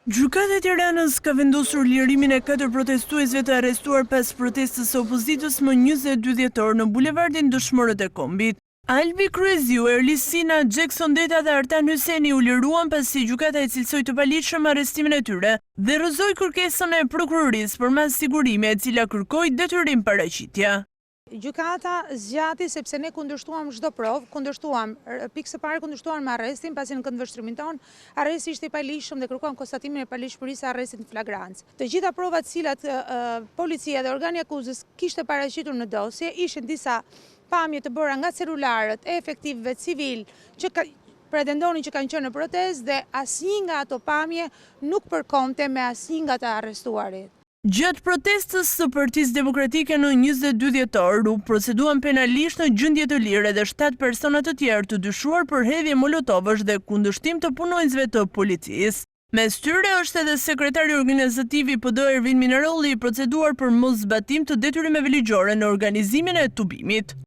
Gjykata e Tiranës ka vendosur lirimin e 4 protestuesve të arrestuar pas protestës së opozitës më 22 dhjetor në bulevardin Dëshmorët e Kombit. Albi Kryeziu, Erlis Sina, Jackson Deta dhe Artan Hyseni u liruan pasi gjykata e cilësoi të paligjshëm arrestimin e tyre dhe rrëzoi kërkesën e prokurorisë për mas sigurimi e cila kërkoi detyrim paraqitja. Gjykata zgjati sepse ne kundërshtuam çdo provë, pikë së parë kundërshtuam me arrestin, pasi në këndvështrimin ton arresti ishte i paligjshëm dhe kërkuam konstatimin e paligjshmërisë së arrestit në flagrancë. Të gjitha provat cilat policia dhe organi akuzës kishte paraqitur në dosje ishin disa pamje të bëra nga celularët e efektivëve civil që pretendonin që kanë qenë në protestë dhe asnjë nga ato pamje nuk përkonte me asnjë nga të arrestuarit. Gjatë protestës së Partisë Demokratike në 22 dhjetor, u proceduan penalisht në gjendje të lirë edhe 7 persona të tjerë të dyshuar për hedhje molotovësh dhe kundërshtim të punonjësve të policisë. Mes tyre është edhe sekretari organizativ i PD Ervin Minarolli i proceduar për mos zbatim të detyrimeve ligjore në organizimin e tubimit.